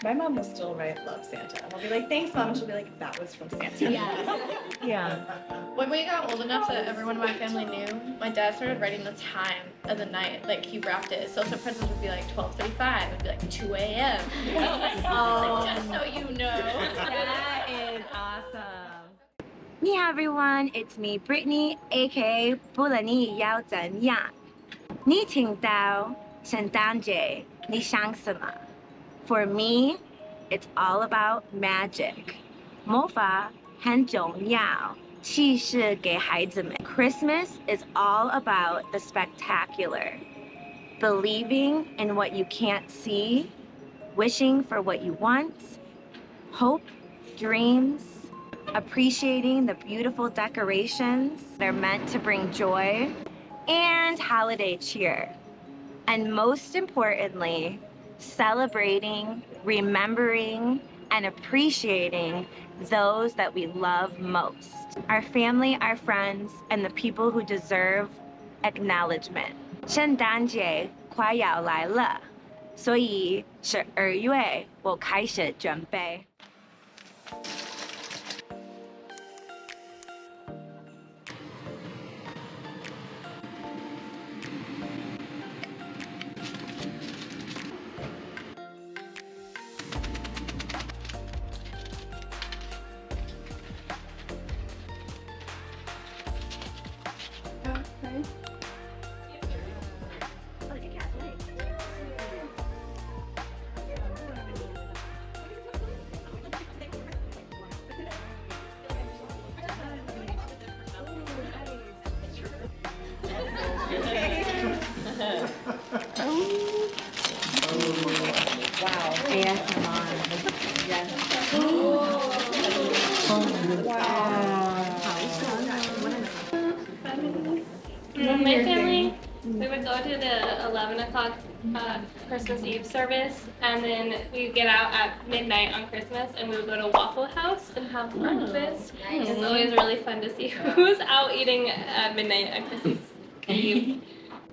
My mom will still write "Love Santa." And I'll be like, "Thanks, Mom," and she'll be like, "That was from Santa." Yeah. When we got old enough that everyone in my family knew, my dad started writing the time of the night. Like he wrapped it. Social presents would be like 12:35. It'd be like 2 a.m. Like, just so you know. That is awesome. Hey everyone, it's me, Brittany, aka 不论你要怎样。你听到圣诞节，你想什么？ For me, it's all about magic. 魔法很重要，其实给孩子们。Christmas is all about the spectacular. Believing in what you can't see, wishing for what you want, hope, dreams, appreciating the beautiful decorations that are meant to bring joy, and holiday cheer. And most importantly, celebrating, remembering, and appreciating those that we love most. Our family, our friends, and the people who deserve acknowledgement. 圣诞节快要来了，所以12月我开始准备。Wow. ASMR. Yes. My family, we would go to the 11 o'clock Christmas Eve service, and then we get out at midnight on Christmas, and we would go to Waffle House and have breakfast. It's always really fun to see who's out eating at midnight on Christmas Eve.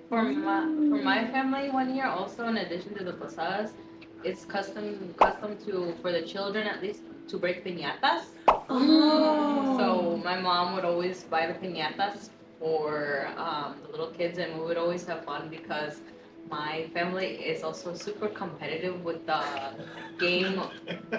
For my family, 1 year also, in addition to the posadas, it's custom to for the children at least to break piñatas. Oh. So my mom would always buy the piñatas for the little kids, and we would always have fun because my family is also super competitive with the game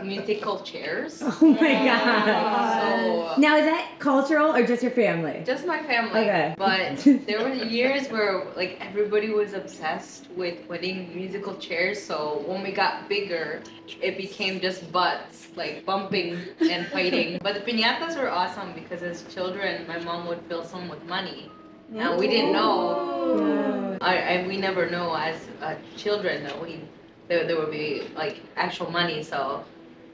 musical chairs. Oh my god. So Now is that cultural or just your family? just my family. Okay. But there were years where like everybody was obsessed with winning musical chairs. So when we got bigger, it became just butts, like bumping and fighting. But the piñatas were awesome because as children, my mom would fill some with money. Now we didn't know. We never know as children that there would be like actual money. So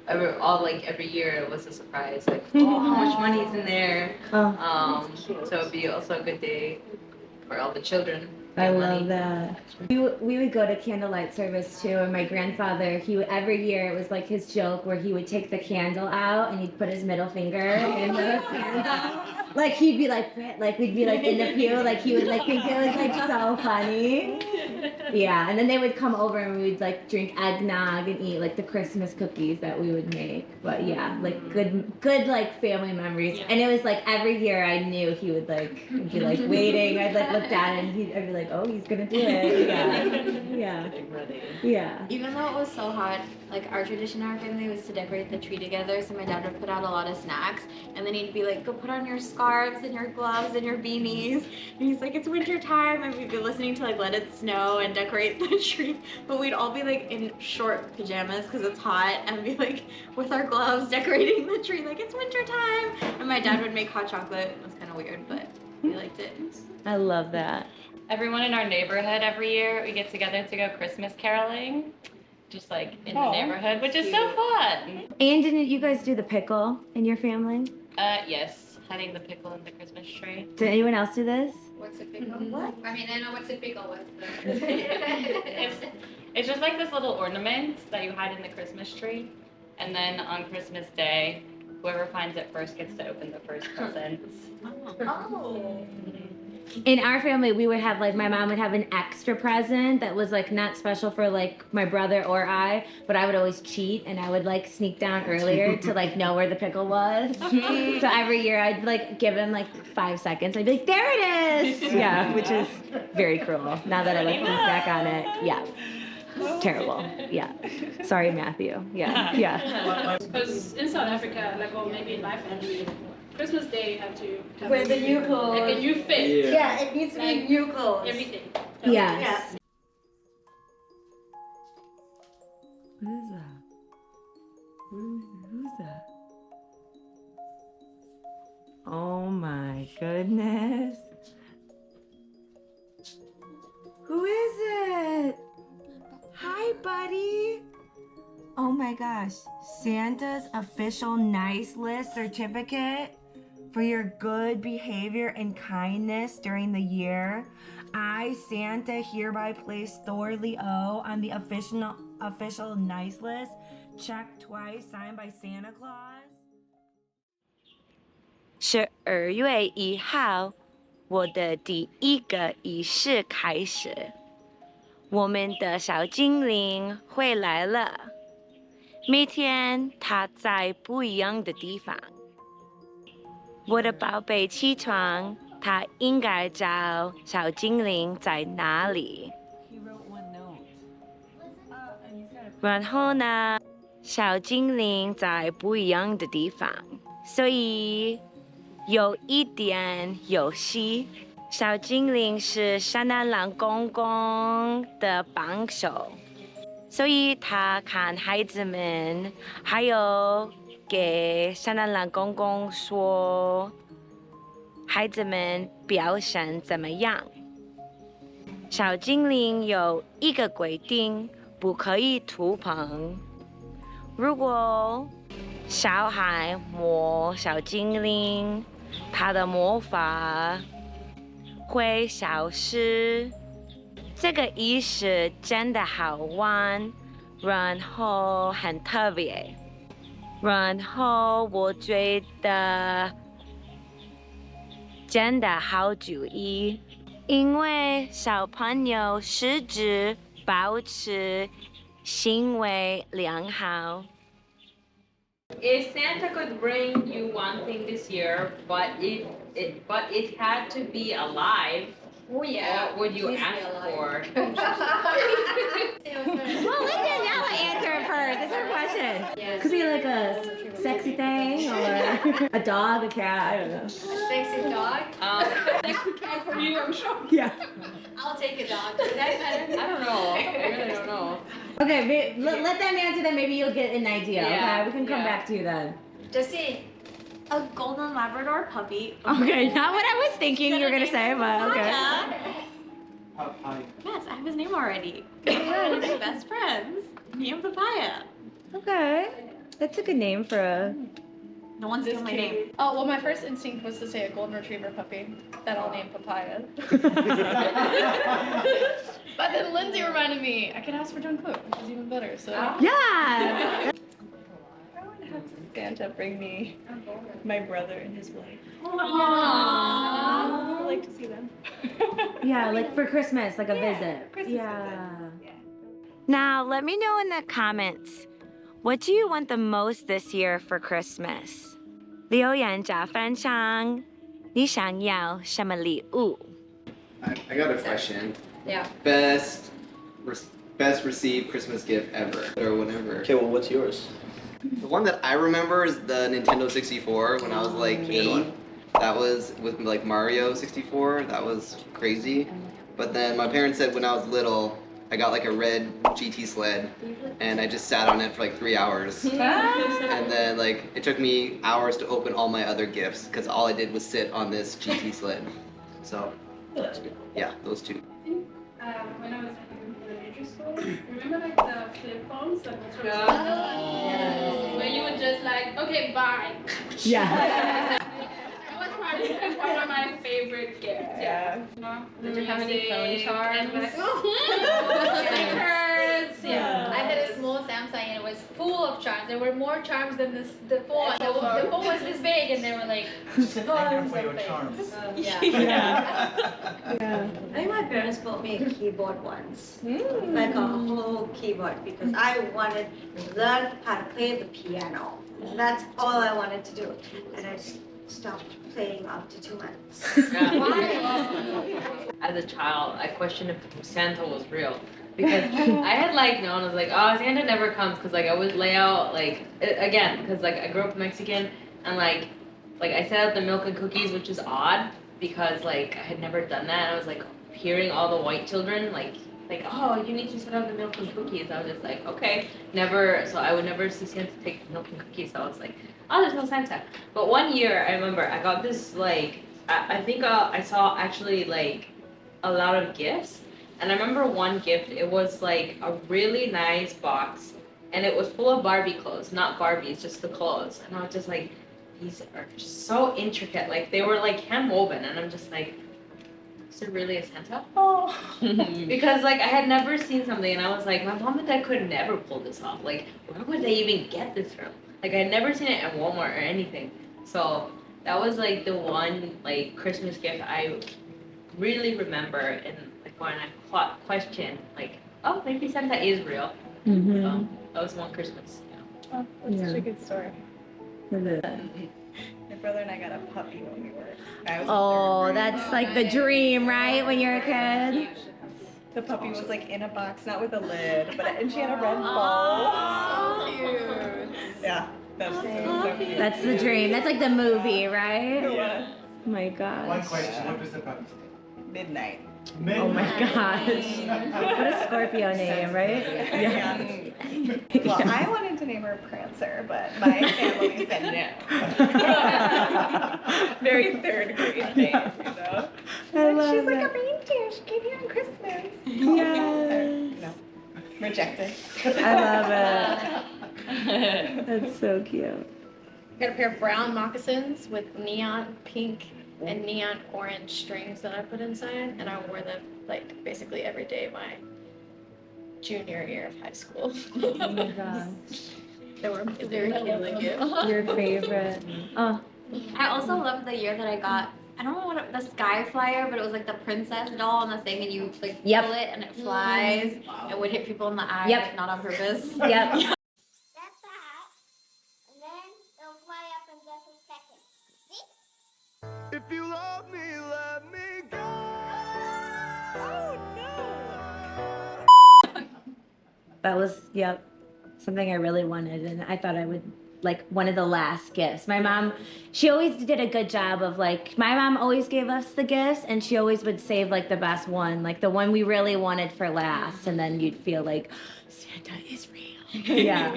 every year it was a surprise. Like, oh, how much money is in there? So it'd be also a good day for all the children. I love that. We would go to candlelight service too, and my grandfather, every year it was like his joke where he would take the candle out and he'd put his middle finger in the candle. Like he'd be like we'd be like in the pew, like he would like think it was like so funny. Yeah, and then they would come over and we'd like drink eggnog and eat like the Christmas cookies that we would make. But yeah, like good like family memories. And it was like every year I knew he would like be like waiting. I'd like look down and I'd be like, oh, he's gonna do it. Yeah. Even though it was so hot, like our tradition in our family was to decorate the tree together. So my dad would put out a lot of snacks, and then he'd be like, go put on your scarves and your gloves and your beanies. And he's like, it's winter time, and we'd be listening to like Let It Snow and decorate the tree. But we'd all be like in short pajamas because it's hot, and be like with our gloves decorating the tree like it's winter time. And my dad would make hot chocolate. It was kind of weird, but we liked it. I love that. Everyone in our neighborhood every year, we get together to go Christmas caroling, just like in the neighborhood, which is so fun. And didn't you guys do the pickle in your family? Yes, hiding the pickle in the Christmas tree. Did anyone else do this? What's a pickle? What? I mean, I know what's a pickle. What's It's just like this little ornament that you hide in the Christmas tree, and then on Christmas Day, whoever finds it first gets to open the first presents. Oh. in our family, we would have like my mom would have an extra present that was like not special for like my brother or I, but I would always cheat and I would like sneak down earlier to like know where the pickle was. So every year I'd like give him like 5 seconds. I'd be like, there it is. Yeah, which is very cruel. Now that I like think back on it, yeah. Terrible. Yeah. Sorry, Matthew. Yeah. Yeah. Because in South Africa, like, or maybe in my family, Christmas Day you have to have Wear the new clothes. like a new fit. Yeah, it needs to be Like, new clothes. Everything. Yes. What is that? Who's that? Oh my goodness. Who is it? Hi, buddy. Oh my gosh. Santa's official nice list certificate for your good behavior and kindness during the year. I, Santa, hereby place Thor Leo on the official nice list. Checked twice, signed by Santa Claus. 12月1号，我的第一个仪式开始。我们的小精灵回来了，每天它在不一样的地方。我的宝贝起床，它应该找小精灵在哪里。 He wrote one note. And he's got a 然后呢，小精灵在不一样的地方，所以有一点游戏。小精灵是圣诞老公公的帮手，所以他看孩子们，还有给圣诞老公公说孩子们表现怎么样。小精灵有一个规定，不可以触碰。如果小孩摸小精灵，他的魔法会消失。这个仪式真的好玩，然后很特别，然后我觉得真的好主意，因为小朋友实质保持行为良好。 If Santa could bring you one thing this year, but it had to be alive, Oh yeah. what would you ask for? Well, let Daniela answer it first. It's her question. Yes. Could be like a sexy thing or a dog, a cat. I don't know. A sexy dog. Cat for you, I'm sure. Yeah. I'll take a dog. Is that better? I don't know. I really don't know. Okay, let them answer. Then maybe you'll get an idea. Yeah, Okay, we can come yeah. back to you then. Just say a golden Labrador puppy. Okay, not what I was thinking you were gonna say, but okay. Papaya. Yes, I have his name already. We're best friends. Me and Papaya. Okay, that's a good name for a. No one's steal my name. Oh, well, my first instinct was to say a golden retriever puppy that I'll name Papaya. But then Lindsay reminded me I could ask for Jungkook, which is even better. So Yeah. I would have Santa bring me my brother and his wife. I would like to see them. Yeah, like for Christmas, like a visit. Christmas Yeah. Now, let me know in the comments, what do you want the most this year for Christmas? 留言加分享，你想要什么礼物？ I got a question. Yeah. Best received Christmas gift ever or whatever. Okay, well, what's yours? The one that I remember is the Nintendo 64 when I was like Good 8. one. That was with like Mario 64. That was crazy. But then my parents said when I was little, I got like a red GT sled and I just sat on it for like 3 hours. And then like it took me hours to open all my other gifts because all I did was sit on this GT sled. So yeah, those two. When I was in elementary school, remember like the flip phones that were where you would just like, okay, bye. Yeah. It was probably one of my favorite gifts. Yeah. Did you have any phone charms? Stickers. Yeah. I had a small Samsung and it was full of charms. There were more charms than the phone. The phone was this big and there were like tons of things. Yeah. I think my parents bought me a keyboard once, like a whole keyboard, because I wanted to learn how to play the piano. That's all I wanted to do, and I stopped playing after 2 months. As a child, I questioned if Santa was real. Because I had like known, I was like, oh, Santa never comes, because like I would lay out like, again, because like I grew up Mexican, and like I set out the milk and cookies, which is odd, because like I had never done that, and I was like hearing all the white children like, oh, you need to set out the milk and cookies. I was just like, okay, never, so I would never see Santa take the milk and cookies, so I was like, oh, there's no Santa. But one year, I remember, I got this like, I think I saw actually like a lot of gifts. And I remember one gift, it was like a really nice box, and it was full of Barbie clothes, not Barbies, just the clothes. And I was just like, these are just so intricate, like they were like hand woven, and I'm just like, is it really a Santa? Oh. Because like I had never seen something, and I was like, my mom and dad could never pull this off. Like, where would they even get this from? Like I had never seen it at Walmart or anything. So that was like the one like Christmas gift I really remember, and when I questioned, like, oh, maybe Santa is real. So that was one Christmas. Oh, that's such a good story. My brother and I got a puppy when we were. Oh, that's like the dream, right? When you're a kid. The puppy was like in a box, not with a lid, and she had a red bow. So cute. Yeah, that's so cute. That's the dream. That's like the movie, right? Yeah. Oh my gosh. One question, what was the puppy? Midnight. Oh my gosh. What a Scorpio name, right? Yeah. Well, I wanted to name her Prancer, but my family said no. Very third grade name, you know. She's like a reindeer. She came here on Christmas. Yes. No. Rejected. I love it. That's so cute. Got a pair of brown moccasins with neon pink and neon orange strings that I put inside, and I wore them like basically every day my junior year of high school. Oh my gosh. They were very cute. Your favorite. Oh. I also loved the year that I got, I don't know what the sky flyer, but it was like the princess doll on the thing, and you like pull it and it flies and would hit people in the eye, like, not on purpose. Yep. That's the hat, and then it'll fly up in just a second. See? If you love me, let me go. Oh no. That was, something I really wanted, and I thought I would, like, one of the last gifts. My mom, she always did a good job of, like, my mom always gave us the gifts, and she always would save, like, the best one, like, the one we really wanted for last, and then you'd feel like, Santa is real. Yeah.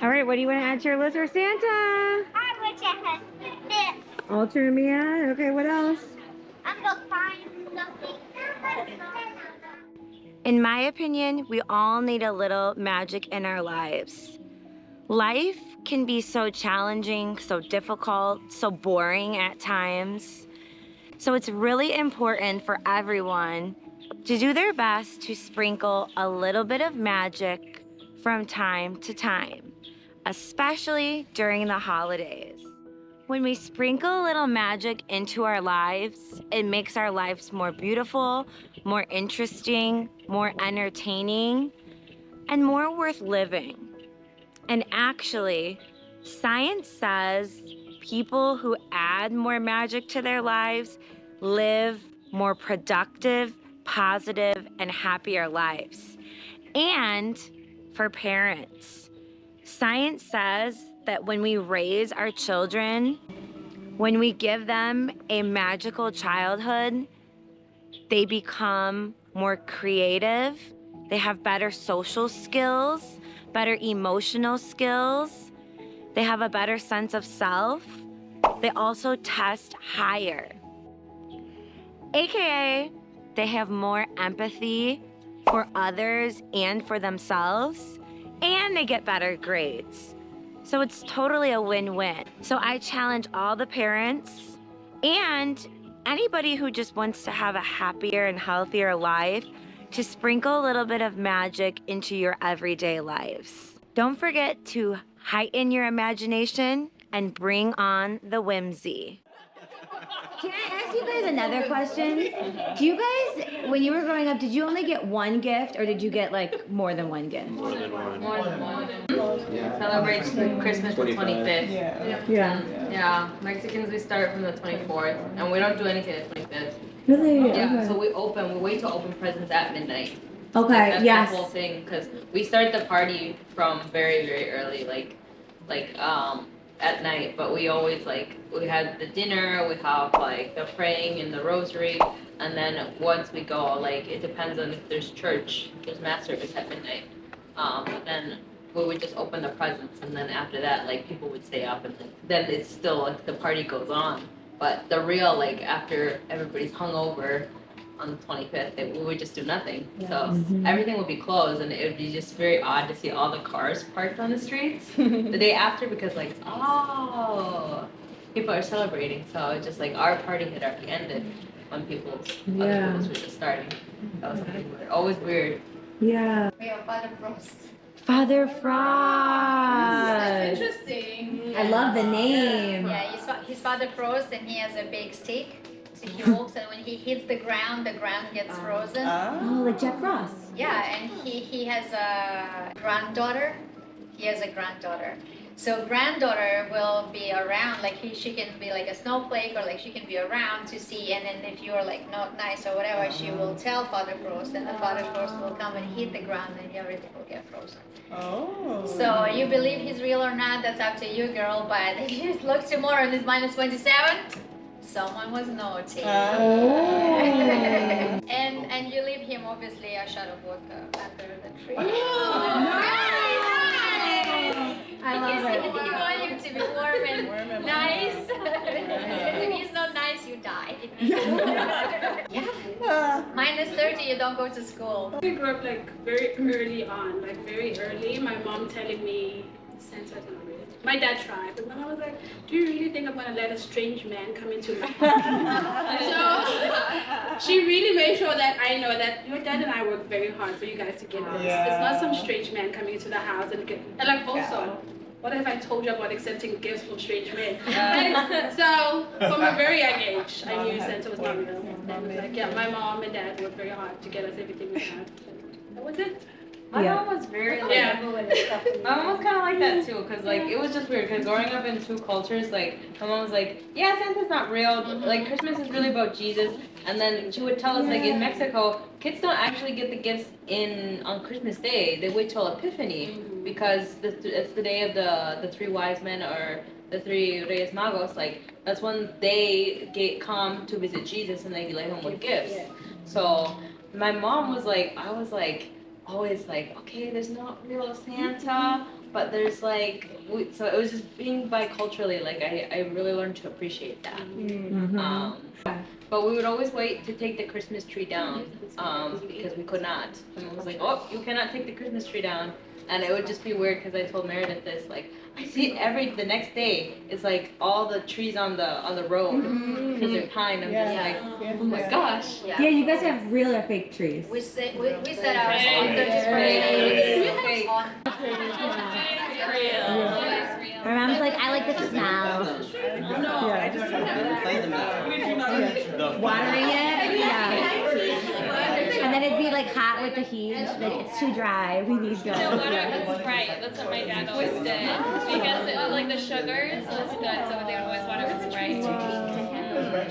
All right, what do you want to add to your list for Santa? I wish I had this. Ultra Mia. Okay, what else? I'm gonna find something. In my opinion, we all need a little magic in our lives. Life can be so challenging, so difficult, so boring at times. So it's really important for everyone to do their best to sprinkle a little bit of magic from time to time, especially during the holidays. When we sprinkle a little magic into our lives, it makes our lives more beautiful, more interesting, more entertaining, and more worth living. And actually, science says people who add more magic to their lives live more productive, positive, and happier lives. And for parents, science says that when we raise our children, when we give them a magical childhood, they become more creative, they have better social skills, better emotional skills, they have a better sense of self, they also test higher. AKA, they have more empathy for others and for themselves, and they get better grades. So it's totally a win-win. So I challenge all the parents and anybody who just wants to have a happier and healthier life, to sprinkle a little bit of magic into your everyday lives. Don't forget to heighten your imagination and bring on the whimsy. Can I ask you guys another question? Do you guys, when you were growing up, did you only get one gift or did you get like more than one gift? More than one. Celebrates Christmas the 25th. Yeah. Mexicans, we start from the 24th, and we don't do anything the 25th. Really? Yeah, so we wait to open presents at midnight. Okay, That's yes. the whole thing, because we start the party from very, very early, like at night, but we always we had the dinner, we have like the praying and the rosary, and then once we go, it depends on if there's church, there's mass service at midnight. Then we would just open the presents, and then after that, people would stay up, and then it's still, the party goes on. But the real, after everybody's hungover on the 25th, we would just do nothing. So everything would be closed, and it would be just very odd to see all the cars parked on the streets the day after, because people are celebrating. So it's just our party had already ended when other people's were just starting. That was always weird. Yeah. We have Father Frost. Father Frost. Interesting. I love the name. Yeah, he's Father Frost, and he has a big stick. So he walks, and when he hits the ground gets frozen. Oh, like Jack Frost. Yeah, and he has a granddaughter. So granddaughter will be around, she can be like a snowflake, or she can be around to see, and then if you're not nice or whatever, she will tell Father Frost, and the Father Frost will come and hit the ground, and everything will get frozen. Oh. So you believe he's real or not, that's up to you, girl, but if you look tomorrow and it's -27, someone was naughty. And you leave him obviously a shot of vodka under the tree. I love it. You want him to be warm and nice. If he's not nice, you die. Yeah. -30, you don't go to school. We grew up very early on, very early. My mom telling me Santa's not real. My dad tried, but my mom was like, "Do you really think I'm gonna let a strange man come into my house?" So she really made sure that I know that your dad and I work very hard for you guys to get this. It's not some strange man coming into the house and also. What if I told you about accepting gifts from strange men? So, from a very young age, I knew Santa was not real. And it was my mom and dad worked very hard to get us everything we had. That was it. My mom was very my mom was kind of like that too, because it was just weird, because growing up in two cultures, my mom was like, yeah, Santa's not real, Christmas is really about Jesus, and then she would tell us in Mexico, kids don't actually get the gifts on Christmas Day, they wait till Epiphany, because it's the day of the three wise men, or the three Reyes Magos, that's when they come to visit Jesus, and they leave him with gifts. So my mom was always okay, there's not real Santa, but there's so it was just being biculturally, I really learned to appreciate that. But we would always wait to take the Christmas tree down, because we could not. Someone was like, oh, you cannot take the Christmas tree down. And it would just be weird, because I told Meredith this, I see the next day, it's all the trees on the road, because they're pine. I'm just oh my gosh. Yeah, you guys have real or fake trees? We set ours on the display. My mom's like, I like the smell. I just Play them now. Watering it? Yeah. And then it'd be hot with the heat. It's too dry. We need to. No, water was right. That's what my dad always did. Because it was the sugars was good, so they would always water with Sprite.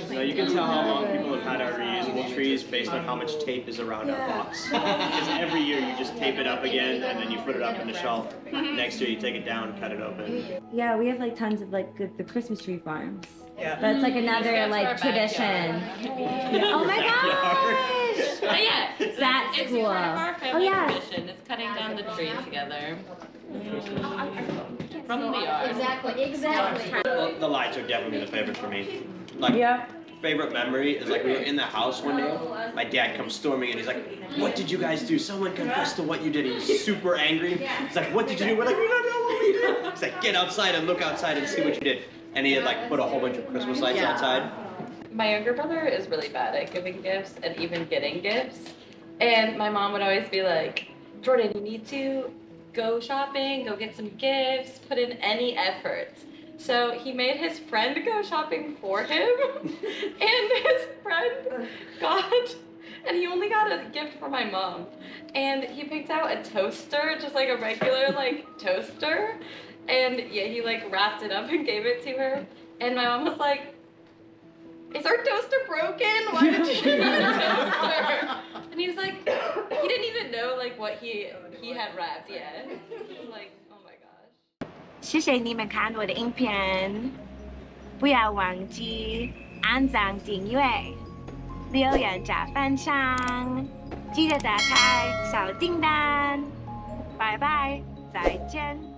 So you can tell how long people have had our reusable trees based on how much tape is around our box. Because every year you just tape it up again, and then you put it up on the shelf. Next year you take it down, cut it open. Yeah, we have tons of the Christmas tree farms. Yeah. That's another tradition. Oh my gosh! But yeah, That's it's cool. part of our family Oh, yes. tradition. It's cutting down the tree together. From the yard. Exactly. Well, the lights are definitely the favorite for me. Favorite memory is we were in the house one day, my dad comes storming and he's like, what did you guys do? Someone confessed to what you did. He was super angry. He's like, what did you do? We're like, we don't know what we did. He's like, get outside and look outside and see what you did. And he had put a whole bunch of Christmas lights outside. My younger brother is really bad at giving gifts and even getting gifts. And my mom would always be like, Jordan, you need to go shopping, go get some gifts, put in any effort. So he made his friend go shopping for him, and his friend and he only got a gift for my mom. And he picked out a toaster, just like a regular like toaster. And yeah, he like wrapped it up and gave it to her. And my mom was like, is our toaster broken? Why did you give me a toaster? And he was like, he didn't even know like what he had wrapped yet. He was like, oh my gosh. 谢谢你们看我的影片，不要忘记按赞、订阅、留言加分享，记得打开小叮当。拜拜，再见。